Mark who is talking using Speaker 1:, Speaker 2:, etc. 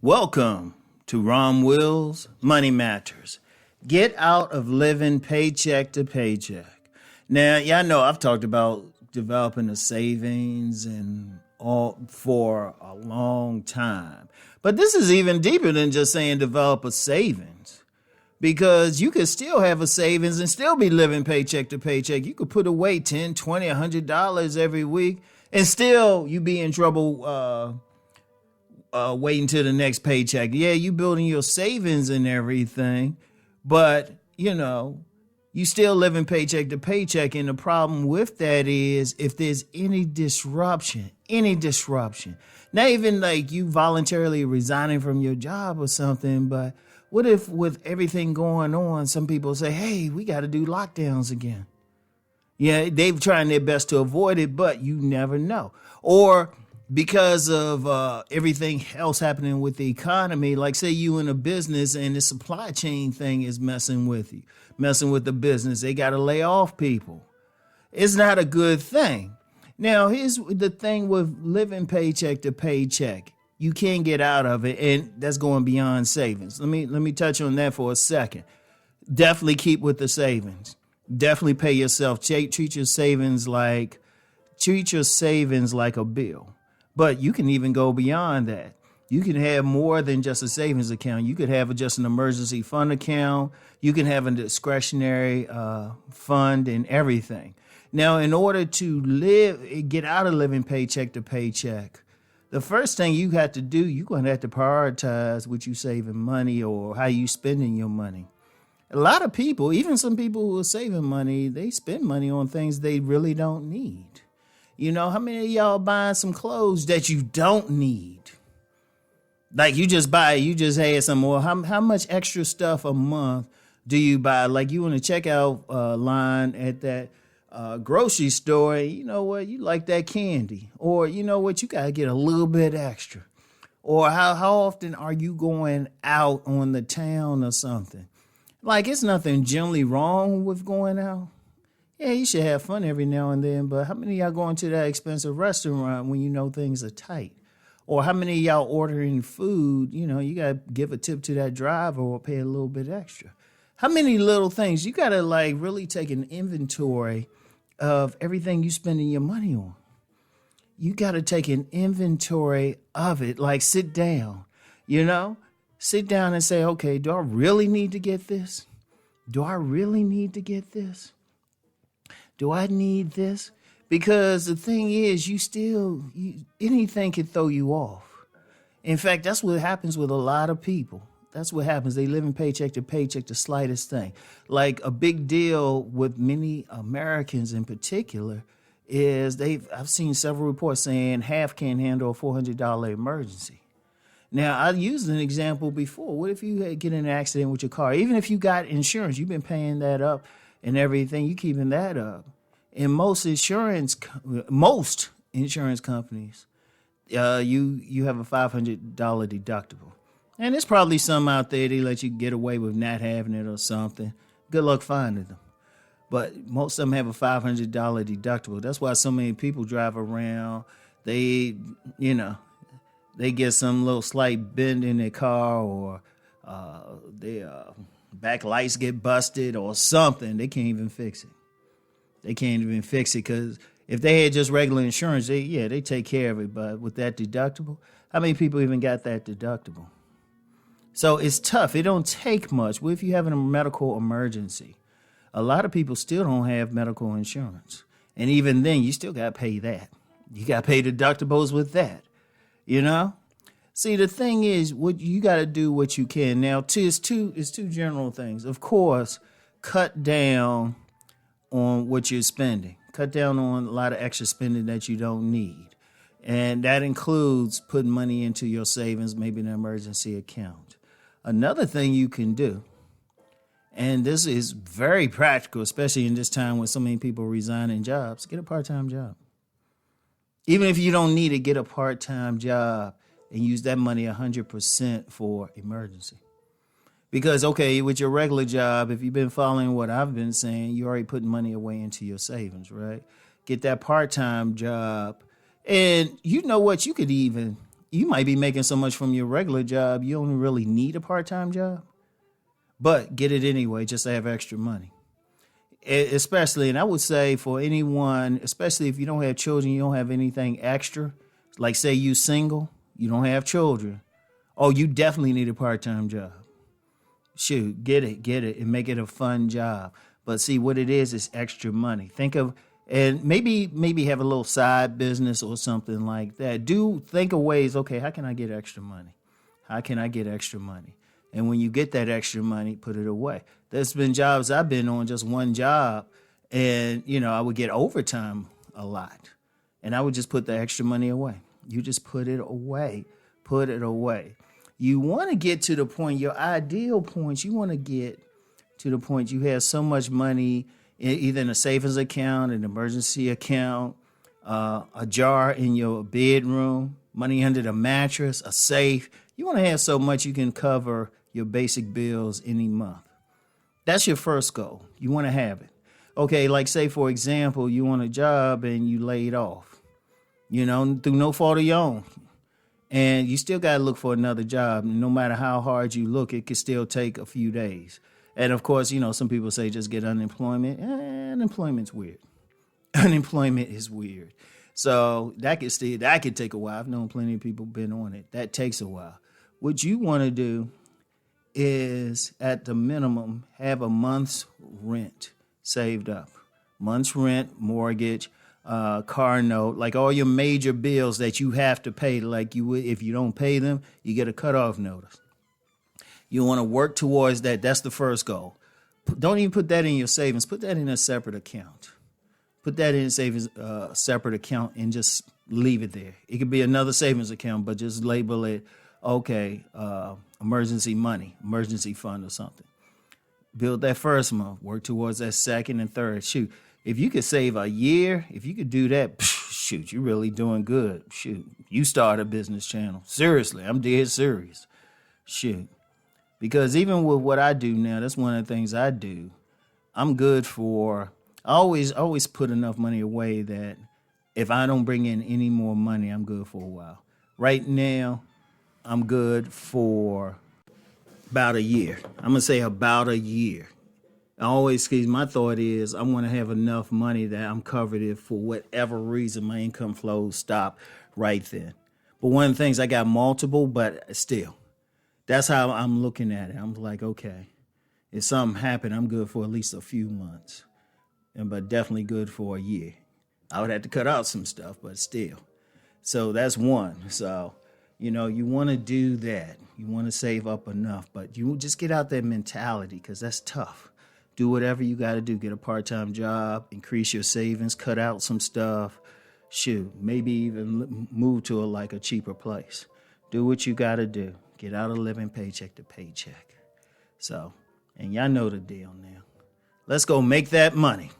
Speaker 1: Welcome to Rom Wills Money Matters. Get out of living paycheck to paycheck. Now, y'all know I've talked about developing a savings and all for a long time. But this is even deeper than just saying develop a savings. Because you could still have a savings and still be living paycheck to paycheck. You could put away $10, $20, $100 every week and still you be in trouble waiting till the next paycheck. Yeah, you building your savings and everything, but you still living paycheck to paycheck. And the problem with that is if there's any disruption, not even like you voluntarily resigning from your job or something, but what if with everything going on, some people say, hey, we got to do lockdowns again. Yeah, they've trying their best to avoid it, but you never know. Or because of everything else happening with the economy, like say you in a business and the supply chain thing is messing with you, messing with the business. They got to lay off people. It's not a good thing. Now, here's the thing with living paycheck to paycheck. You can't get out of it, and that's going beyond savings. Let me touch on that for a second. Definitely keep with the savings. Definitely pay yourself. Treat your savings like a bill. But you can even go beyond that. You can have more than just a savings account. You could have just an emergency fund account. You can have a discretionary fund and everything. Now, in order to get out of living paycheck to paycheck, the first thing you have to do, you're going to have to prioritize what you saving money or how you spending your money. A lot of people, even some people who are saving money, they spend money on things they really don't need. You know, how many of y'all buying some clothes that you don't need? Like you just had some more. How much extra stuff a month do you buy? Like you in the checkout line at that grocery store, you know what, you like that candy. Or you know what, you got to get a little bit extra. Or how often are you going out on the town or something? Like it's nothing generally wrong with going out. Yeah, you should have fun every now and then, but how many of y'all going to that expensive restaurant when you know things are tight? Or how many of y'all ordering food, you got to give a tip to that driver or pay a little bit extra? How many little things? You got to really take an inventory of everything you spending your money on. You got to take an inventory of it, like sit down, sit down and say, okay, do I really need to get this? Do I really need to get this? Do I need this? Because the thing is, anything can throw you off. In fact, that's what happens with a lot of people. That's what happens. They live in paycheck to paycheck, the slightest thing. Like a big deal with many Americans in particular is I've seen several reports saying half can't handle a $400 emergency. Now, I used an example before. What if you get in an accident with your car? Even if you got insurance, you've been paying that up and everything, you keeping that up. In most insurance companies, you have a $500 deductible. And there's probably some out there, they let you get away with not having it or something. Good luck finding them. But most of them have a $500 deductible. That's why so many people drive around. They get some little slight bend in their car or their back lights get busted or something. They can't even fix it. Because if they had just regular insurance, they take care of it. But with that deductible, how many people even got that deductible? So it's tough. It don't take much. What if you have a medical emergency? A lot of people still don't have medical insurance. And even then, you still got to pay that. You got to pay deductibles with that, See, the thing is, what you got to do what you can. Now, it's two general things. Of course, cut down on what you're spending. Cut down on a lot of extra spending that you don't need. And that includes putting money into your savings, maybe an emergency account. Another thing you can do, and this is very practical, especially in this time when so many people resigning jobs, get a part-time job. Even if you don't need it, get a part-time job and use that money 100% for emergency. Because, okay, with your regular job, if you've been following what I've been saying, you're already putting money away into your savings, right? Get that part-time job. And you know what? You could even you might be making so much from your regular job, you don't really need a part-time job. But get it anyway, just to have extra money. Especially, and I would say for anyone, especially if you don't have children, you don't have anything extra. Like say you single, you don't have children. Oh, you definitely need a part-time job. Shoot, get it, and make it a fun job. But see, what it is extra money. Think of, and maybe have a little side business or something like that. Think of ways, okay, how can I get extra money? How can I get extra money? And when you get that extra money, put it away. There's been jobs I've been on, just one job, and, I would get overtime a lot. And I would just put the extra money away. You just put it away. Put it away. You want to get to the point, your ideal point, you want to get to the point you have so much money, either in a savings account, an emergency account, a jar in your bedroom, money under the mattress, a safe. You want to have so much you can cover your basic bills any month. That's your first goal. You want to have it. Okay, like say, for example, you want a job and you laid off, through no fault of your own. And you still got to look for another job. No matter how hard you look, it could still take a few days. And of course, some people say just get unemployment. Unemployment's weird. Unemployment is weird. So that could take a while. I've known plenty of people been on it. That takes a while. What you want to do is, at the minimum, have a month's rent saved up. Month's rent, mortgage, car note, like all your major bills that you have to pay, like you would if you don't pay them, you get a cutoff notice. You want to work towards that. That's the first goal. Don't even put that in your savings. Put that in a separate account. Put that in a savings separate account and just leave it there. It could be another savings account, but just label it, okay, emergency money, emergency fund or something. Build that first month. Work towards that second and third. Shoot, if you could save a year, if you could do that, shoot, you're really doing good. Shoot, you start a business channel. Seriously, I'm dead serious. Shoot. Because even with what I do now, that's one of the things I do. I'm good for, I always put enough money away that if I don't bring in any more money, I'm good for a while. Right now, I'm good for about a year. I'm going to say about a year. My thought is I want to have enough money that I'm covered if for whatever reason my income flows stop right then. But one of the things, I got multiple, but still, that's how I'm looking at it. I'm like, okay, if something happened, I'm good for at least a few months, but definitely good for a year. I would have to cut out some stuff, but still. So that's one. So, you want to do that. You want to save up enough, but you just get out that mentality because that's tough. Do whatever you got to do. Get a part-time job, increase your savings, cut out some stuff. Shoot, maybe even move to a cheaper place. Do what you got to do. Get out of living paycheck to paycheck. So, and y'all know the deal now. Let's go make that money.